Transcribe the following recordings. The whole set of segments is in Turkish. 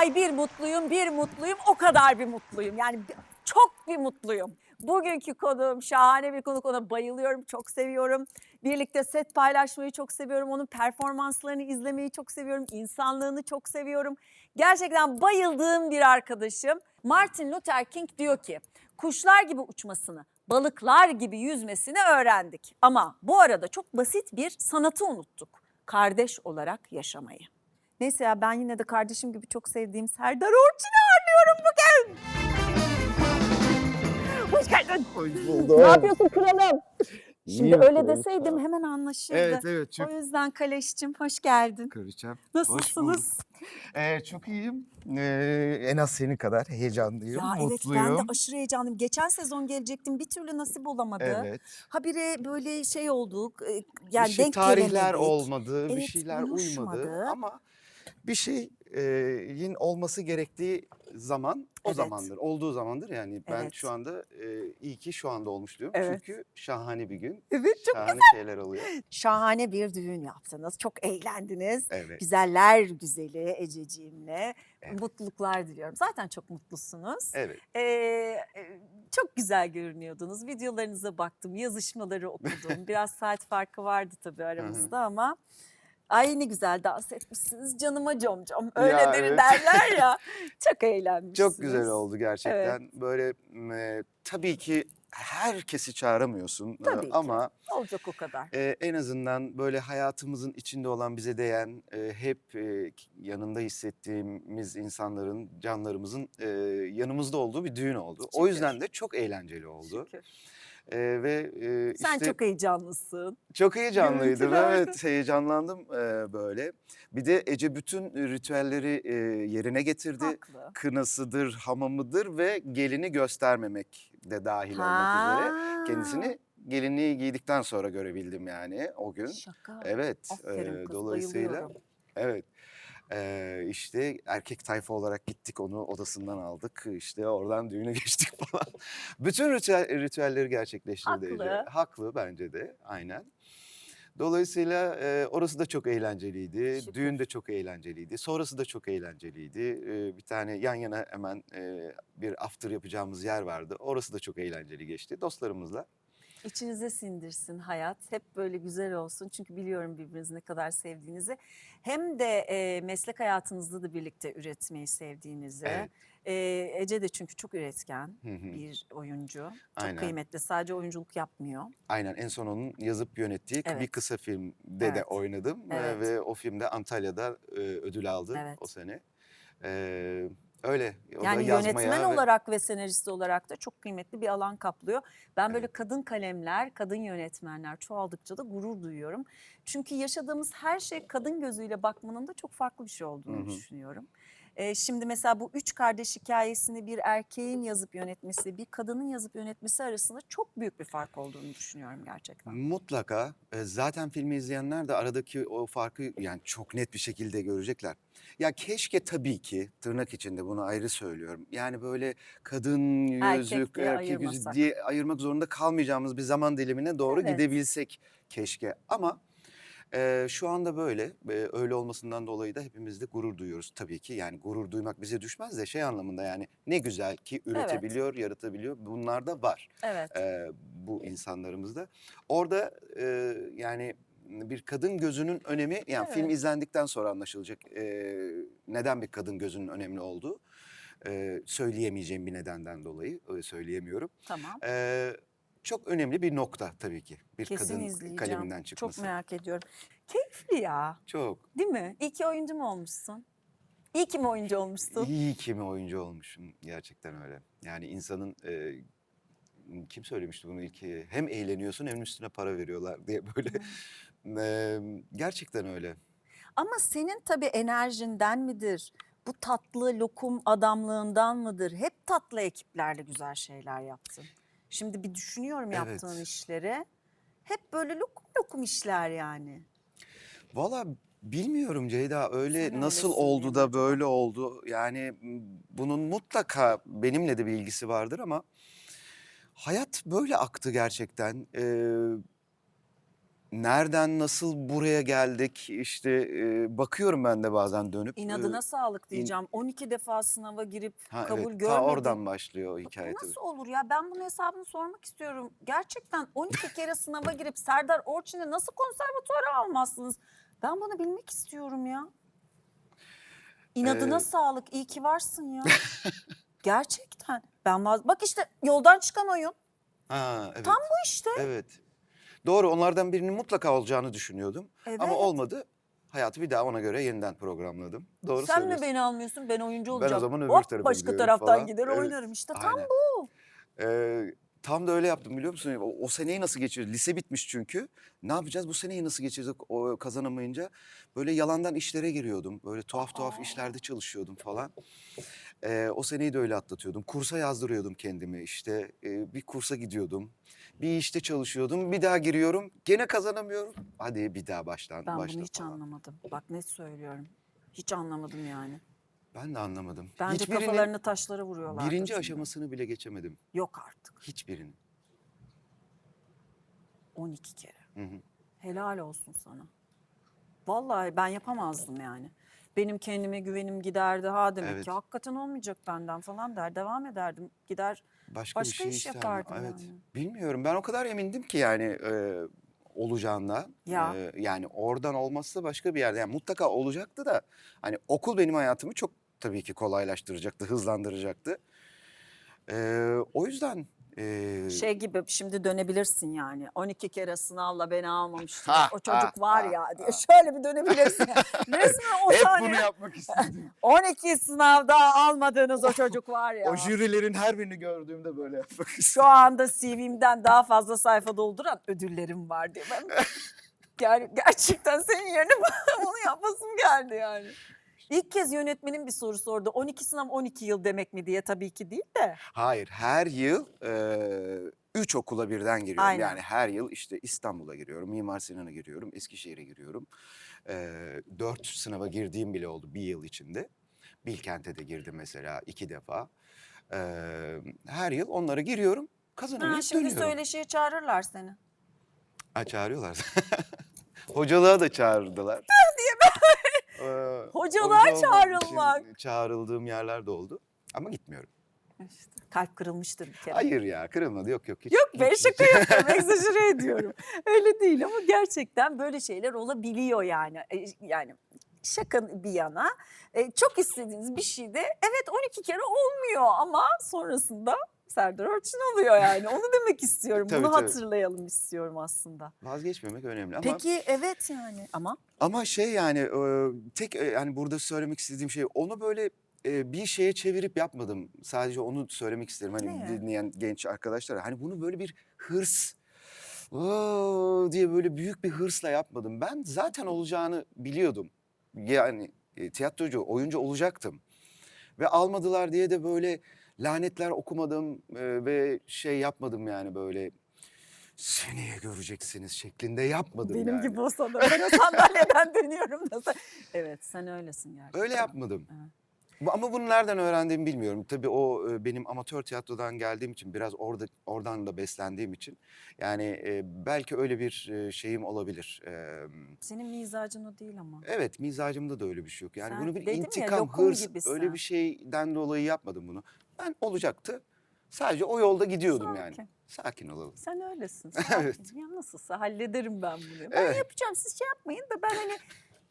Ay bir mutluyum, bir mutluyum, o kadar bir mutluyum. Yani çok bir mutluyum. Bugünkü konuğum şahane bir konuk, ona bayılıyorum, çok seviyorum. Birlikte set paylaşmayı çok seviyorum, onun performanslarını izlemeyi çok seviyorum, insanlığını çok seviyorum. Gerçekten bayıldığım bir arkadaşım. Martin Luther King diyor ki, kuşlar gibi uçmasını, balıklar gibi yüzmesini öğrendik. Ama bu arada çok basit bir sanatı unuttuk. Kardeş olarak yaşamayı. Neyse ya, ben yine de kardeşim gibi çok sevdiğim Serdar Orçun'u ağırlıyorum bugün. Hoş geldin. Hoş buldum. Ne yapıyorsun kralım? Şimdi İyiyim, öyle kraliçem. deseydim hemen anlaşıldı. Evet çok. O yüzden Kaleş'cim hoş geldin. Kraliçem. Nasılsınız? Çok iyiyim. En az senin kadar heyecanlıyım, Ya evet, mutluyum. ben de aşırı heyecanlıyım. Geçen sezon gelecektim, bir türlü nasip olamadı. Evet. Habire böyle şey olduk, yani İşte denk tarihler gelemedik. olmadı, bir Evet, şeyler uymadı uyuşmadı. ama bir şeyin olması gerektiği zaman o Evet. zamandır, olduğu zamandır yani. Ben Evet. şu anda iyi ki şu anda olmuş diyorum. Evet. Çünkü şahane bir gün, Evet, çok şahane şeyler oluyor. Şahane bir düğün yaptınız. Çok eğlendiniz. Evet. Güzeller güzeli Ececiğimle. Evet. Mutluluklar diliyorum. Zaten çok mutlusunuz. Evet. Çok güzel görünüyordunuz. Videolarınıza baktım, yazışmaları okudum. Biraz saat farkı vardı tabii aramızda ama... Ay ne güzel dans etmişsiniz canıma comcom. Öyle Ya, evet. derler ya. Çok eğlenmişsiniz. Çok güzel oldu gerçekten. Böyle tabii ki herkesi çağıramıyorsun Tabii ki. ama Olacak o kadar. en azından böyle hayatımızın içinde olan, bize değen, hep yanında hissettiğimiz insanların, canlarımızın yanımızda olduğu bir düğün oldu. O Şükür. yüzden de çok eğlenceli oldu. Şükür. Ve Sen işte çok heyecanlısın. çok heyecanlıydım. Görüntülerde. Evet, heyecanlandım böyle. Bir de Ece bütün ritüelleri yerine getirdi. Haklı. Kınasıdır, hamamıdır ve gelini göstermemek de dahil olmak üzere. Kendisini gelinliği giydikten sonra görebildim yani o gün. Şaka. Evet, Aferin kız, dolayısıyla bayılıyorum. evet. İşte erkek tayfa olarak gittik, onu odasından aldık. İşte oradan düğüne geçtik falan. Bütün ritüelleri gerçekleştirdi Ece. Haklı. Haklı bence de, aynen. Dolayısıyla orası da çok eğlenceliydi. Şükür. Düğün de çok eğlenceliydi. Sonrası da çok eğlenceliydi. Bir tane yan yana hemen bir after yapacağımız yer vardı. Orası da çok eğlenceli geçti dostlarımızla. İçinize sindirsin hayat. Hep böyle güzel olsun. Çünkü biliyorum birbirinizi ne kadar sevdiğinizi. Hem de meslek hayatınızda da birlikte üretmeyi sevdiğinizi. Evet. Ece de çünkü çok üretken Hı hı. bir oyuncu. Çok Aynen. kıymetli. Sadece oyunculuk yapmıyor. Aynen, en son onun yazıp yönettiği bir Evet. kısa filmde de Evet. oynadım. Evet. Ve o filmde Antalya'da ödül aldı Evet. o sene. Öyle, o da Yani yazmaya yönetmen olarak ve senarist olarak da çok kıymetli bir alan kaplıyor. Ben böyle Evet. kadın kalemler, kadın yönetmenler çoğaldıkça da gurur duyuyorum. Çünkü yaşadığımız her şey kadın gözüyle bakmanın da çok farklı bir şey olduğunu Hı hı. düşünüyorum. Şimdi mesela bu üç kardeş hikayesini bir erkeğin yazıp yönetmesi, bir kadının yazıp yönetmesi arasında çok büyük bir fark olduğunu düşünüyorum gerçekten. Mutlaka. Zaten filmi izleyenler de aradaki o farkı yani çok net bir şekilde görecekler. Ya keşke, tabii ki tırnak içinde bunu ayrı söylüyorum. Yani böyle kadın yüzü, Erkek diye erkek yüzü ayırmasak. diye ayırmak zorunda kalmayacağımız bir zaman dilimine doğru Evet. gidebilsek keşke. Ama şu anda böyle. Öyle olmasından dolayı da hepimiz de gurur duyuyoruz tabii ki. Yani gurur duymak bize düşmez de şey anlamında, yani ne güzel ki üretebiliyor, yaratabiliyor. Bunlar da var. Evet. Bu insanlarımızda. Orada yani bir kadın gözünün önemi, yani film Evet. izlendikten sonra anlaşılacak neden bir kadın gözünün önemli olduğu. Söyleyemeyeceğim bir nedenden dolayı söyleyemiyorum. Tamam. Çok önemli bir nokta tabii ki bir Kesin kadın izleyeceğim. kaleminden çıkması. Çok merak ediyorum. Keyifli ya. Çok. Değil mi? İyi ki oyuncu mu olmuşsun? İyi ki mi oyuncu olmuşsun? İyi ki mi oyuncu olmuşum, gerçekten öyle. Yani insanın kim söylemişti bunu ilk? Hem eğleniyorsun hem üstüne para veriyorlar diye böyle. Gerçekten öyle. Ama senin tabii enerjinden midir? Bu tatlı lokum adamlığından mıdır? Hep tatlı ekiplerle güzel şeyler yaptın. Şimdi bir düşünüyorum yaptığın Evet. işleri. Hep böyle lokum lokum işler yani. Valla bilmiyorum Ceyda, öyle Sen nasıl öylesin oldu diye mi da acaba? böyle oldu? Yani bunun mutlaka benimle de bir ilgisi vardır ama hayat böyle aktı gerçekten. nereden nasıl buraya geldik işte bakıyorum ben de bazen dönüp. İnadına sağlık diyeceğim. 12 defa sınava girip Ha kabul evet, ta görmedin. oradan başlıyor o Bu hikaye tabii. nasıl olur ya? Ben bunun hesabını sormak istiyorum. Gerçekten 12 kere sınava girip Serdar Orçun'u nasıl konservatuvara almazsınız? Ben bunu bilmek istiyorum ya. İnadına Ee, sağlık. İyi ki varsın ya. Gerçekten. Bak işte yoldan çıkan oyun. Ha evet. Tam bu işte. Evet. Doğru, onlardan birinin mutlaka olacağını düşünüyordum. Ama Evet. olmadı. Hayatı bir daha ona göre yeniden programladım. Doğru Sen mi söylüyorsun. beni almıyorsun? Ben oyuncu Ben o olacağım. zaman öbür Hop tarafa başka gidiyorum taraftan falan. gider Evet, oynarım. İşte tam aynen. bu. Tam da öyle yaptım biliyor musun? O seneyi nasıl geçirdik? Lise bitmiş çünkü. Ne yapacağız? Bu seneyi nasıl geçirdik o kazanamayınca? Böyle yalandan işlere giriyordum. Böyle tuhaf tuhaf işlerde çalışıyordum falan. O seneyi de öyle atlatıyordum. Kursa yazdırıyordum kendimi işte. Bir kursa gidiyordum. Bir işte çalışıyordum. Bir daha giriyorum. Gene kazanamıyorum. Hadi bir daha baştan Ben başla bunu hiç falan. anlamadım. Bak net söylüyorum. Hiç anlamadım yani. Ben de anlamadım. Bence Hiçbirinin kafalarını taşlara vuruyorlardır birinci çünkü. aşamasını bile geçemedim. Yok artık. Hiçbirinin. 12 kere. Hı hı. Helal olsun sana. Vallahi ben yapamazdım yani. Benim kendime güvenim giderdi. Ha demek Evet. ki hakikaten olmayacak benden falan der. Devam ederdim. Gider Başka bir başka şey iş isterdim. yapardım Evet. yani. Bilmiyorum. Ben o kadar emindim ki yani olacağından. Ya. Yani oradan olmazsa başka bir yerde. Yani mutlaka olacaktı da hani okul benim hayatımı çok tabii ki kolaylaştıracaktı, hızlandıracaktı. O yüzden Şey gibi şimdi dönebilirsin yani. 12 kere sınavla beni almamıştınız. ha O ha çocuk var ha ya diye ha. şöyle bir dönebilirsin. Resmen o Hep sahne. bunu yapmak istedim. 12 sınavda almadığınız o çocuk var ya. O jürilerin her birini gördüğümde böyle yapmak Şu istedim. anda CV'mden daha fazla sayfa dolduran ödüllerim var diye. Ben gerçekten senin yerine bunu yapasım geldi yani. İlk kez yönetmenin bir soru sordu. 12 sınav 12 yıl demek mi diye, tabii ki değil de. Hayır, her yıl 3 okula birden giriyorum. Aynen. Yani her yıl işte İstanbul'a giriyorum, Mimar Sinan'a giriyorum, Eskişehir'e giriyorum. 4 sınava girdiğim bile oldu bir yıl içinde. Bilkent'e de girdim mesela 2 defa. Her yıl onlara giriyorum, kazanamayıp Şimdi dönüyorum. söyleşiye çağırırlar seni. Ha, çağırıyorlar. Hocalığa da çağırdılar. Hocalığa Hoca olmak çağrılmak. için çağrıldığım yerler de oldu. Ama gitmiyorum. İşte kalp kırılmıştır bir kere. Hayır ya, kırılmadı, yok hiç. Yok be, şaka yapıyorum, egzajere ediyorum. Öyle değil ama gerçekten böyle şeyler olabiliyor yani. Yani şaka bir yana, çok istediğiniz bir şeyde evet 12 kere olmuyor ama sonrasında Serdar Orçun oluyor yani. Onu demek istiyorum. Tabii, Bunu tabii. hatırlayalım istiyorum aslında. Vazgeçmemek önemli ama... Peki evet yani Ama şey yani tek yani burada söylemek istediğim şey onu böyle bir şeye çevirip yapmadım. Sadece onu söylemek isterim hani Ne? dinleyen genç arkadaşlara. Hani bunu böyle bir hırs diye böyle büyük bir hırsla yapmadım. Ben zaten olacağını biliyordum. Yani tiyatrocu, oyuncu olacaktım. Ve almadılar diye de böyle lanetler okumadım ve şey yapmadım yani böyle seneye göreceksiniz şeklinde yapmadım benim yani. gibi olsa da ben o sandalyeden dönüyorum da. Evet, sen öylesin gerçekten. Öyle yapmadım. Evet. Ama bunu nereden öğrendiğimi bilmiyorum. Tabii o benim amatör tiyatrodan geldiğim için biraz oradan da beslendiğim için. Yani belki öyle bir şeyim olabilir. Senin mizacın o değil ama. Evet, mizacımda da öyle bir şey yok. Yani Sen bunu bir dedim ya, intikam, lokum hırs gibisin. öyle bir şeyden dolayı yapmadım bunu. Ben olacaktı. Sadece o yolda gidiyordum yani. Sakin. Sakin olalım. Sen öylesin. Sakin. Evet. Ya nasılsa hallederim ben bunu. Ben Evet. yapacağım, siz şey yapmayın da ben hani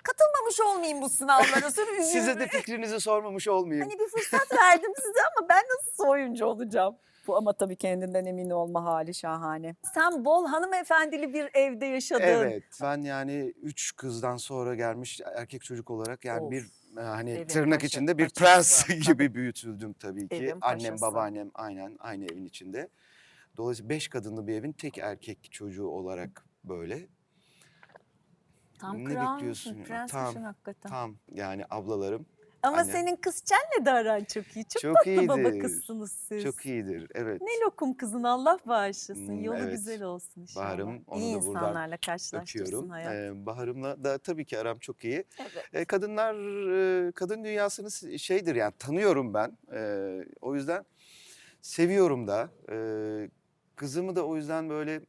katılmamış olmayayım bu sınavlara. Sonra Size de fikrinizi sormamış olmayayım. hani bir fırsat verdim size ama ben nasıl oyuncu olacağım? Bu ama tabii kendinden emin olma hali şahane. Sen bol hanımefendili bir evde yaşadın. Evet, ben yani 3 kızdan sonra gelmiş erkek çocuk olarak yani Of. bir hani Evin tırnak içinde bir paşası. prens gibi büyütüldüm tabii ki. Evin Annem, paşası. babaannem aynen aynı evin içinde. Dolayısıyla 5 kadınlı bir evin tek erkek çocuğu olarak böyle. Tam Ne kralmışsın, bekliyorsun? prensmişsin hakikaten. Tam yani ablalarım. Ama annem. senin kızçenle de aran çok iyi. Çok, Çok tatlı baba iyidir. kızsınız siz. Çok iyidir, evet. Ne lokum kızın, Allah bağışlasın. Yolu Evet. güzel olsun inşallah. Baharım, onu İyi da buradan insanlarla karşılaştırsın öpüyorum. hayat. Baharım'la da tabii ki aram çok iyi. Evet. Kadınlar, kadın dünyasını şeydir yani tanıyorum ben. O yüzden seviyorum da. Kızımı da o yüzden böyle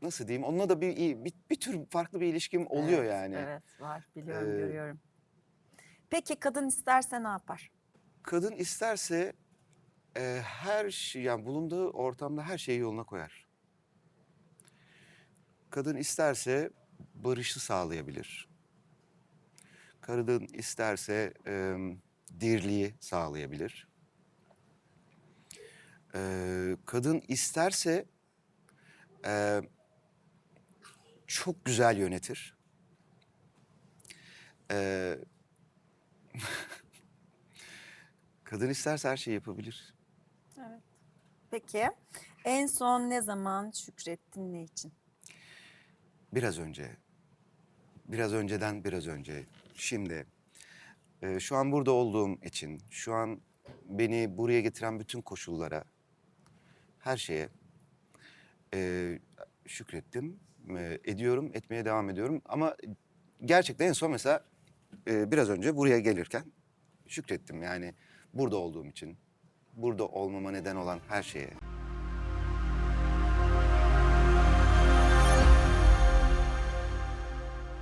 nasıl diyeyim, onunla da bir tür farklı bir ilişkim oluyor Evet, yani. evet var biliyorum, Ee, görüyorum. Peki kadın isterse ne yapar? Kadın isterse her şey, yani bulunduğu ortamda her şeyi yoluna koyar. Kadın isterse barışı sağlayabilir. Kadın isterse dirliği sağlayabilir. Kadın isterse e, çok güzel yönetir. Ee, Kadın isterse her şeyi yapabilir. Evet. Peki en son ne zaman şükrettin, ne için? Biraz önce, biraz önceden biraz önce, şimdi, şu an burada olduğum için, şu an beni buraya getiren bütün koşullara, her şeye şükrettim, ediyorum, etmeye devam ediyorum. Ama gerçekten en son mesela biraz önce buraya gelirken şükrettim. Yani burada olduğum için, burada olmama neden olan her şeye.